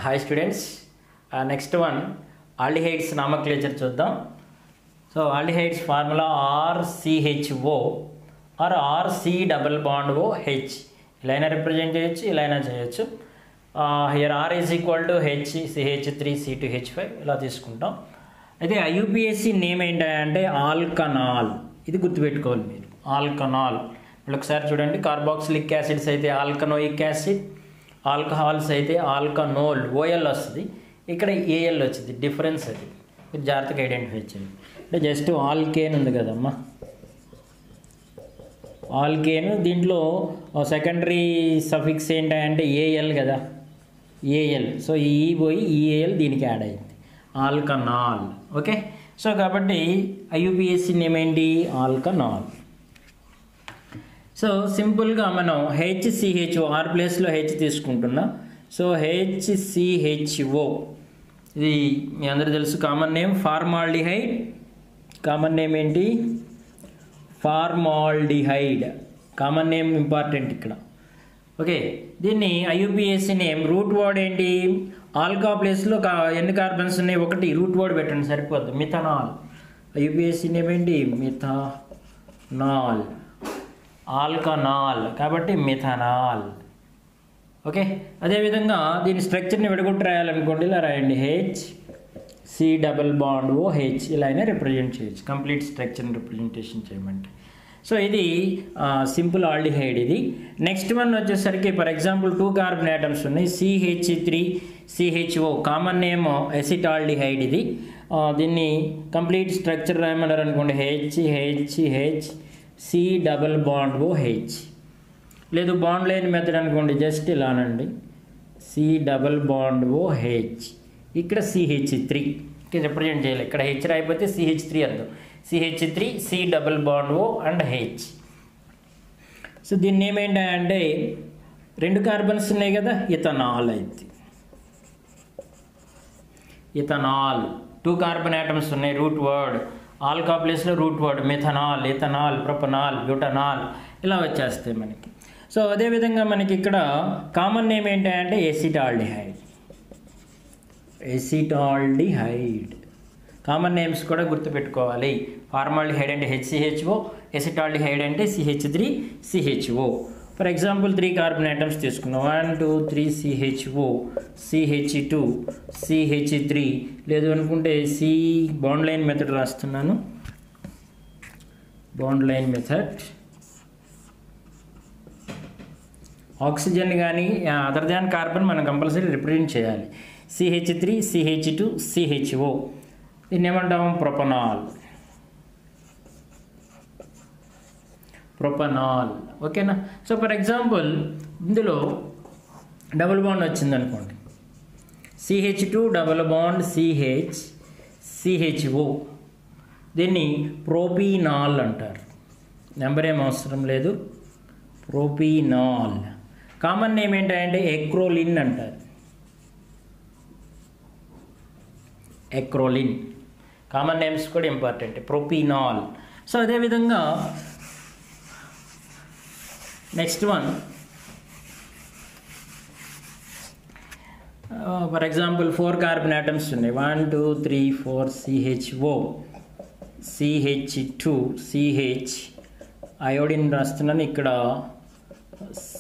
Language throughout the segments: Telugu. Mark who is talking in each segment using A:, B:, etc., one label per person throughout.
A: Hi students. Next one, aldehydes nomenclature చూద్దాం. So aldehydes formula RCHO or RC double bond OH. ఇలా అయినా రిప్రజెంట్ చేయొచ్చు, ఇలా అయినా చేయొచ్చు. Here R is equal to H CH3 C2H5 ఇలా తీసుకుంటాం. అయితే IUPAC నేమ్ ఏంటంటే ఆల్కనాల్. ఇది గుర్తుపెట్టుకోవాలి మీరు, ఆల్కనాల్. ఇప్పుడు ఒకసారి చూడండి, కార్బాక్సిలిక్ యాసిడ్స్ అయితే ఆల్కనోయిక్ యాసిడ్, ఆల్కహాల్స్ అయితే ఆల్కనోల్ ఓఎల్ వస్తుంది, ఇక్కడ ఏఎల్ వచ్చింది. డిఫరెన్స్ అది మీరు జాగ్రత్తగా ఐడెంటిఫై చేయండి. అంటే జస్ట్ ఆల్కేన్ ఉంది కదమ్మా, ఆల్కేన్, దీంట్లో సెకండరీ సఫిక్స్ ఏంటంటే ఏఎల్ కదా, ఏఎల్. సో ఈ పోయి ఈఏఎల్ దీనికి యాడ్ అయింది, ఆల్కనాల్. ఓకే, సో కాబట్టి ఐయుపిఎస్సి నేమ్ ఏంటి, ఆల్కనాల్. సో సింపుల్గా మనం హెచ్సిహెచ్ఓ ఆర్ ప్లేస్లో హెచ్ తీసుకుంటున్నాం. సో హెచ్సిహెచ్ఓ ఇది మీ అందరూ తెలుసు, common name formaldehyde. Common name ఏంటి, ఫార్మాల్డిహైడ్. కామన్ నేమ్ ఇంపార్టెంట్ ఇక్కడ. ఓకే, దీన్ని ఐయుపిఎస్సి నేమ్ రూట్ వర్డ్ ఏంటి, ఆల్కా ప్లేస్లో ఎన్ని కార్బన్స్ ఉన్నాయి, ఒకటి. రూట్ వర్డ్ పెట్టండి సరిపోద్ది, మిథనాల్. ఐయుపిఎస్సి నేమ్ ఏంటి, మిథనాల్. ఆల్కనాల్ కాబట్టి మిథనాల్. ఓకే, అదేవిధంగా దీని స్ట్రక్చర్ని విడగొట్టి రాయాలనుకోండి, ఇలా రాయండి, HC డబల్ బాండ్ OH. ఇలా అయినా రిప్రజెంట్ చేయొచ్చు, కంప్లీట్ స్ట్రక్చర్ని రిప్రజెంటేషన్ చేయమంటే. సో ఇది సింపుల్ ఆల్డిహైడ్. ఇది నెక్స్ట్ వన్ వచ్చేసరికి, ఫర్ ఎగ్జాంపుల్ 2 కార్బన్ ఆటమ్స్ ఉన్నాయి, CH3CHO, కామన్ నేమ్ ఎసిటాల్డిహైడ్. ఇది దీన్ని కంప్లీట్ స్ట్రక్చర్ రాయమన్నారు అనుకోండి, HH C double bond OH. లేదు బాండ్ లేని మెథడ్ అనుకోండి, జస్ట్ ఇలానండి, C డబల్ బాండ్ OH. ఇక్కడ CH3 రిప్రజెంట్ చేయాలి, ఇక్కడ H రాయిపోతే CH3 అర్థం. CH3 C double bond O and H. So దీన్ని ఏమేంటంటే 2 కార్బన్స్ ఉన్నాయి కదా, ఇథనాల్ అయితే. ఇథనాల్ 2 కార్బన్ ఆటమ్స్ ఉన్నాయి, రూట్ వర్డ్. ఆల్కా ప్లేస్లో root word methanol, ethanol, propanol, butanol ఇలా వచ్చేస్తాయి మనకి. సో అదేవిధంగా మనకి ఇక్కడ కామన్ నేమ్ ఏంటంటే ఎసిటాల్డిహైడ్. ఎసిటాల్డిహైడ్ కామన్ నేమ్స్ కూడా గుర్తుపెట్టుకోవాలి. ఫార్మాల్డిహైడ్ అంటే HCHO, ఎసిటాల్డిహైడ్ అంటే CH3CHO. For example 3 carbon items తీసుకున్నాం, 1 2 3 CHO, CH2 CH3. లేదు అనుకుంటే C బాండ్ లైన్ మెథడ్ రాస్తున్నాను, బాండ్ లైన్ మెథడ్. ఆక్సిజన్ కానీ అదర్ దాన్ కార్బన్ మనం కంపల్సరీ రిప్రజెంట్ చేయాలి. CH3 CH2 CHO. దీన్ని ఏమంటాం, ప్రొపనాల్. ప్రొపనాల్. ఓకేనా. సో ఫర్ ఎగ్జాంపుల్ ఇందులో డబుల్ బాండ్ వచ్చింది అనుకోండి, CH2 డబుల్ బాండ్ CHO. దీన్ని ప్రోపీనాల్ అంటారు, నెంబర్ ఏం అవసరం లేదు, ప్రోపీనాల్. కామన్ నేమ్ ఏంటంటే ఎక్రోలిన్ అంటారు, ఎక్రోలిన్. కామన్ నేమ్స్ కూడా ఇంపార్టెంట్, ప్రోపీనాల్. సో అదేవిధంగా next one, for example 4 carbon atoms ఉన్నాయి, 1 2 3 4 CHO, CH2 CH, అయోడిన్ రాస్తున్నాను, ఇక్కడ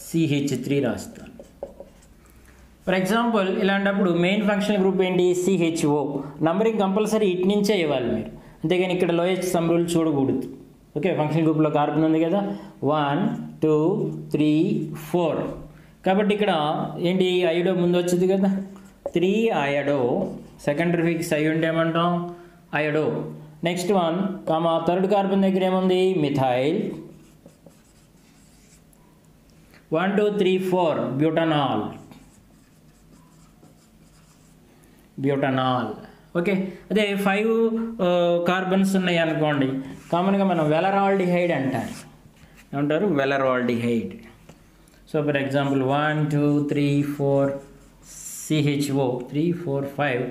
A: CH3 రాస్తాను. ఫర్ ఎగ్జాంపుల్ ఇలాంటప్పుడు మెయిన్ ఫంక్షనల్ గ్రూప్ ఏంటి, CHO. నంబరింగ్ కంపల్సరీ ఇటు నుంచే ఇవ్వాలి మీరు, అంతేగాని ఇక్కడ లోయెస్ట్ సమ్ రూల్ చూడకూడదు. ఓకే, ఫంక్షనల్ గ్రూప్లో కార్బన్ ఉంది కదా, 1 2 3 4. కాబట్టి ఇక్కడ ఏంటి, అయోడో ముందు వచ్చింది కదా, 3 అయోడో. సెకండరీ ఫిక్స్ అయి ఉంటే ఏమంటాం, iodo. Next one, third carbon దగ్గర ఏముంది, మిథైల్. 1 2 3 4 butanol, butanol. ఓకే, అదే 5 కార్బన్స్ ఉన్నాయి అనుకోండి, కామన్గా మనం వెలరాల్డిహైడ్ అంటారు. ఏమంటారు, valeraldehyde. So for example 1 2 3 4 CHO, 3 4 5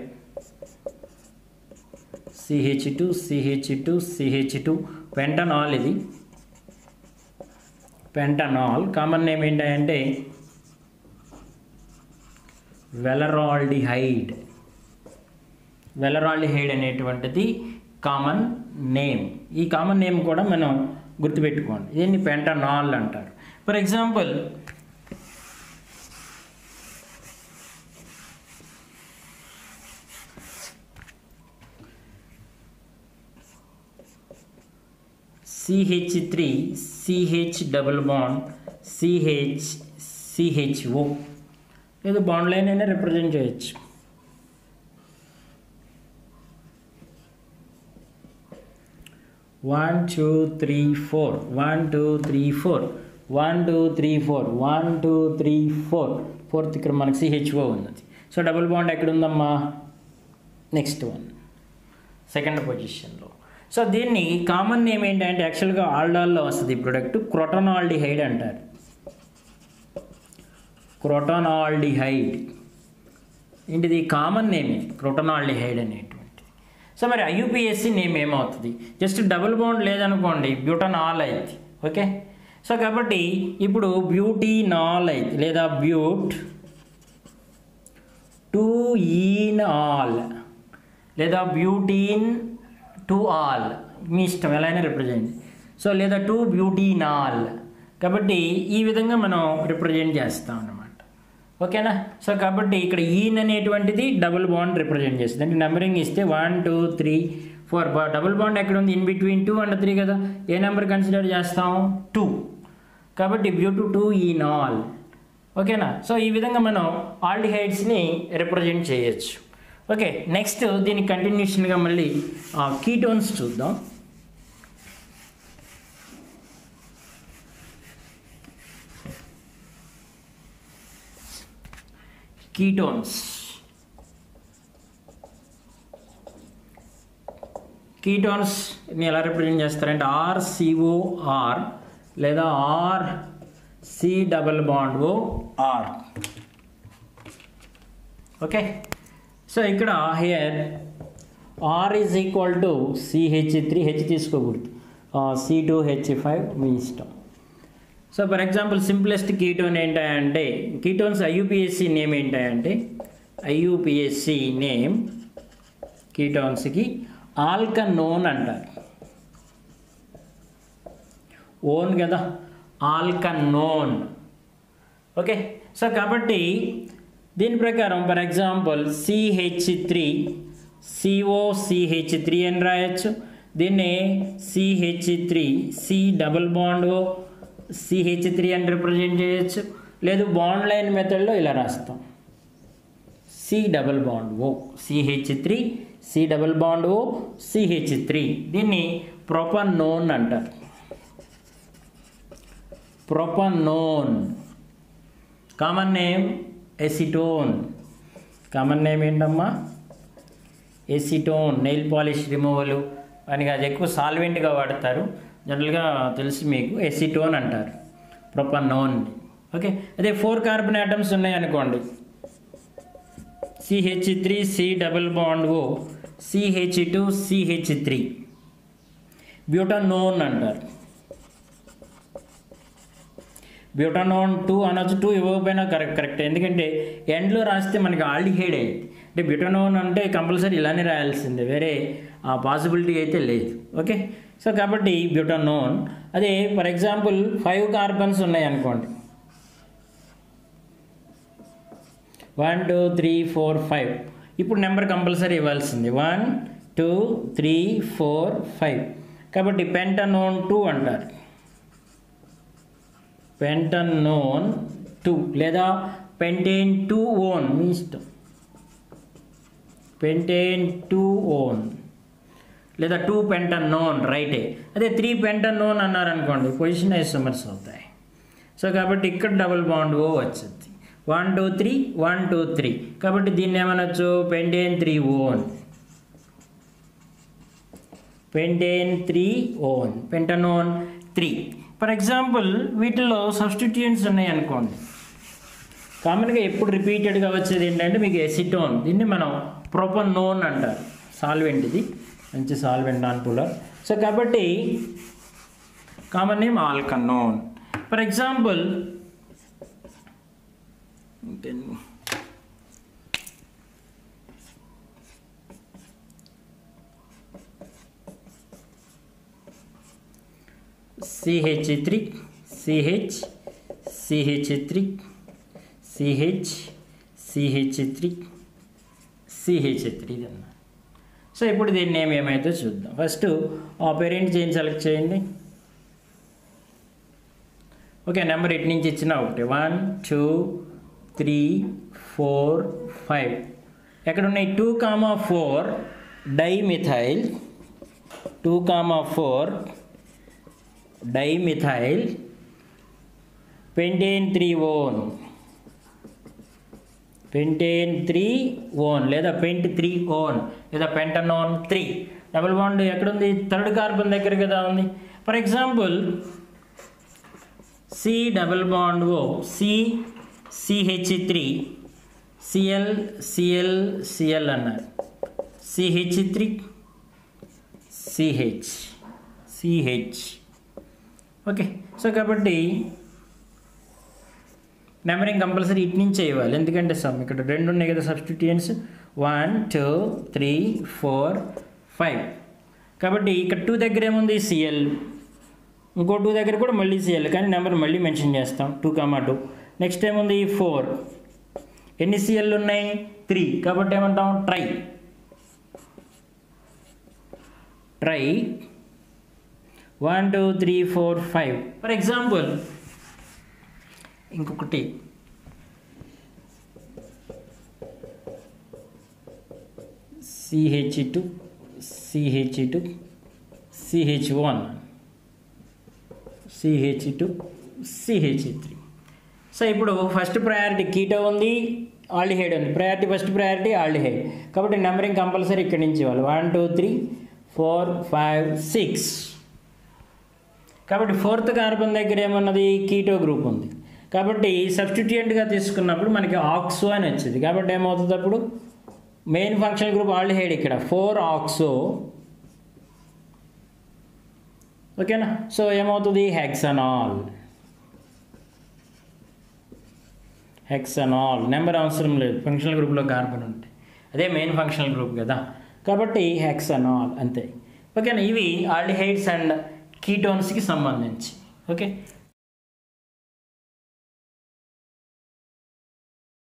A: CH2 CH2 CH2, పెంటనాల్. ఇది పెంటనాల్. కామన్ నేమ్ ఏంటంటే వెలరాల్డిహైడ్. వెలరాల్డిహైడ్ అనేటువంటిది కామన్ నేమ్. ఈ కామన్ నేమ్ కూడా మనం గుర్తుపెట్టుకోండి. దీన్ని పెంటనాల్ అంటారు. For example CH3 CH double bond CH CHO ఏదో బాండ్ లైన్ అయినా రిప్రజెంట్ చేయొచ్చు. One two three four 1 2 3 4 1 2 3 4 1 2 3 4 fourth ఇక్కడ మనకి CHO ఉన్నది. సో డబుల్ బాండ్ ఎక్కడ ఉందమ్మా? నెక్స్ట్ వన్ సెకండ్ పొజిషన్లో. సో దీన్ని కామన్ నేమ్ ఏంటంటే యాక్చువల్గా ఆల్డాల్లో వస్తుంది ఈ ప్రొడక్ట్, క్రోటనాల్డిహైడ్ అంటారు. క్రోటనాల్డిహైడ్ ఏంటిది? కామన్ నేమ్ క్రోటనాల్డిహైడ్ అనేటువంటి. సో మరి IUPAC నేమ్ ఏమవుతుంది? జస్ట్ డబుల్ బాండ్ లేదనుకోండి బ్యూటనాల్ అయింది. ఓకే, సో కాబట్టి ఇప్పుడు బ్యూటీనాల్ అయింది, లేదా బ్యూట్ 2-ఈనాల్, లేదా బ్యూటీన్ 2-ఆల్, మీ ఇష్టం ఎలా అయినా రిప్రజెంట్. సో లేదా 2-బ్యూటీనాల్. కాబట్టి ఈ విధంగా మనం రిప్రజెంట్ చేస్తాం అన్నమాట. ఓకేనా? సో కాబట్టి ఇక్కడ ఈన్ అనేటువంటిది డబుల్ బాండ్ రిప్రజెంట్ చేస్తుంది. అంటే నెంబరింగ్ ఇస్తే 1 2 3 4 డబుల్ బాండ్ ఎక్కడ ఉంది? ఇన్ బిట్వీన్ 2 and 3 కదా. ఏ నెంబర్ కన్సిడర్ చేస్తాం? 2. కాబట్టి బ్యూట్ 2-ఈనాల్. ఓకేనా? సో ఈ విధంగా మనం ఆల్డిహైడ్స్ని రిప్రజెంట్ చేయొచ్చు. ఓకే, నెక్స్ట్ దీనికి కంటిన్యూషన్గా మళ్ళీ కీటోన్స్ చూద్దాం. కీటోన్స్ని ఎలా రిప్రజెంట్ చేస్తారంటే RCOR లేదా RC double bond OR. Okay, so ఇక్కడ here R is equal to CH3, H తీసుకోకూడదు, C2H5 మీ ఇష్టం. So for example simplest ketone ఏంటంటే, కీటోన్స్ IUPAC నేమ్ ఏంటంటే, IUPAC నేమ్ కీటోన్స్కి ఆల్కనోన్ అంటారు. ఓన్ కదా, ఆల్కనోన్. ఓకే, సో కాబట్టి దీని ప్రకారం ఫర్ ఎగ్జాంపుల్ CH3 COCH3 అని రాయొచ్చు. దీన్ని CH3 C double bond O CH3 అని రిప్రజెంట్ చేయొచ్చు. లేదు బాండ్ లైన్ మెథడ్లో ఇలా రాస్తాం, C double bond O CH3 C double bond O CH3. దీన్ని ప్రొపనోన్ అంటారు. Propanone. Common name acetone. Common name ఏంటమ్మా? ఎసిటోన్. నెయిల్ పాలిష్ రిమూవల్ అని అది ఎక్కువ సాల్వెంట్గా వాడతారు, జనరల్గా తెలుసు మీకు, ఎసిటోన్ అంటారు ప్రొపనోన్. ఓకే, అదే 4 కార్బన్ ఆటమ్స్ ఉన్నాయనుకోండి, CH3 C double bond O CH2 CH3, బ్యూటనోన్ అంటారు. బ్యూటనోన్ 2 అనొచ్చు, 2 ఇవ్వకపోయినా కరెక్ట్. ఎందుకంటే ఎండ్లో రాస్తే మనకి ఆల్డిహైడ్ అయ్యింది. అంటే బ్యూటనోన్ అంటే కంపల్సరీ ఇలానే రాయాల్సిందే, వేరే పాసిబిలిటీ అయితే లేదు. ఓకే, సో కాబట్టి బ్యూటనోన్. అదే ఫర్ ఎగ్జాంపుల్ 5 కార్బన్స్ ఉన్నాయి అనుకోండి, 1 2 3 4 5. ఇప్పుడు నెంబర్ కంపల్సరీ ఇవ్వాల్సింది 1 2 3 4 5. కాబట్టి పెంటనోన్ 2 అంటారు. పెంటనోన్ 2 లేదా పెంటేన్ 2 ఓన్, మీ ఇష్టం. పెంటేన్ 2 ఓన్ లేదా 2 పెంటనోన్ రైటే. అదే 3 పెంటనోన్ అన్నారనుకోండి, పొజిషన్ ఐసోమర్స్ అవుతాయి. సో కాబట్టి ఇక్కడ డబుల్ బాండ్ O వచ్చింది. 1 2 3 1 2 3. కాబట్టి దీన్ని ఏమనొచ్చు? Pentane 3 one. Pentane 3 one, pentanone 3. For example వీటిలో సబ్స్టిట్యూయెంట్స్ ఉన్నాయి అనుకోండి, కామన్గా ఎప్పుడు రిపీటెడ్గా వచ్చేది ఏంటంటే మీకు ఎసిటోన్. దీన్ని మనం ప్రొపనోన్ అంటారు. సాల్వెంట్, ఇది మంచి సాల్వెంట్, నాన్ పోలార్. సో కాబట్టి common name alkanone. For example CH3 CH CH3 CH CH3 CH3 ఇదన్న. సో ఇప్పుడు దీని నేమ్ ఏమైతే చూద్దాం. ఫస్ట్ పేరెంట్ చైన్ సెలెక్ట్ చేయండి. ఓకే, నెంబర్ ఇటు నుంచి ఇచ్చిన ఒకటి 1 2 3 4 5 ఎక్కడ ఉన్నాయి 2,4 dimethyl 2,4 dimethyl pentane 3-on pentane 3-on లేదా పెంట్ 3-on లేదా పెంటనాన్ 3 డబుల్ బాండ్ ఎక్కడుంది థర్డ్ కార్బన్ దగ్గర కదా ఉంది. For example C double bond O C CH3 Cl Cl Cl అన్నారు. CH3 CH CH. Okay, so కాబట్టి నెంబరింగ్ కంపల్సరీ ఇటు నుంచే ఇవ్వాలి, ఎందుకంటే సమ్ ఇక్కడ 2 ఉన్నాయి కదా సబ్స్టిట్యూయెంట్స్ 1 2 3 4 5. కాబట్టి ఇక్కడ 2 దగ్గర ఏముంది Cl, ఇంకో 2 దగ్గర కూడా మళ్ళీ Cl, కానీ నెంబర్ మళ్ళీ మెన్షన్ చేస్తాం 2,2. నెక్స్ట్ ఏముంది 4, ఎన్ని Cl ఉన్నాయి 3, కాబట్టి ఏమంటాం ట్రై 1 2 3 4 5. ఫర్ ఎగ్జాంపుల్ ఇంకొకటి CH2 CH2 CH1 CH2 CH3. So ఇప్పుడు ఫస్ట్ ప్రయారిటీ కీటో ఉంది, ఆల్డిహైడ్ ఉంది. ఫస్ట్ ప్రయారిటీ ఆల్డిహైడ్, కాబట్టి నెంబరింగ్ కంపల్సరీ ఇక్కడి నుంచి ఇవ్వాలి 1 2 3 4 5 6. కాబట్టి 4th కార్బన్ దగ్గర ఏమన్నది కీటో గ్రూప్ ఉంది, కాబట్టి సబ్స్టిట్యూయెంట్గా తీసుకున్నప్పుడు మనకి ఆక్సో అని వచ్చింది. కాబట్టి ఏమవుతుంది అప్పుడు మెయిన్ ఫంక్షన్ గ్రూప్ ఆల్డిహైడ్ ఇక్కడ 4 ఆక్సో. ఓకేనా, సో ఏమవుతుంది హెక్సనాల్. హెక్సనాల్ నెంబర్ అవసరం లేదు, ఫంక్షనల్ గ్రూప్లో కార్బన్ ఉంటాయి, అదే మెయిన్ ఫంక్షనల్ గ్రూప్ కదా, కాబట్టి హెక్సనాల్ అంతే. ఓకేనా, ఇవి ఆల్డిహైడ్స్ అండ్ కీటోన్స్కి సంబంధించి. ఓకే.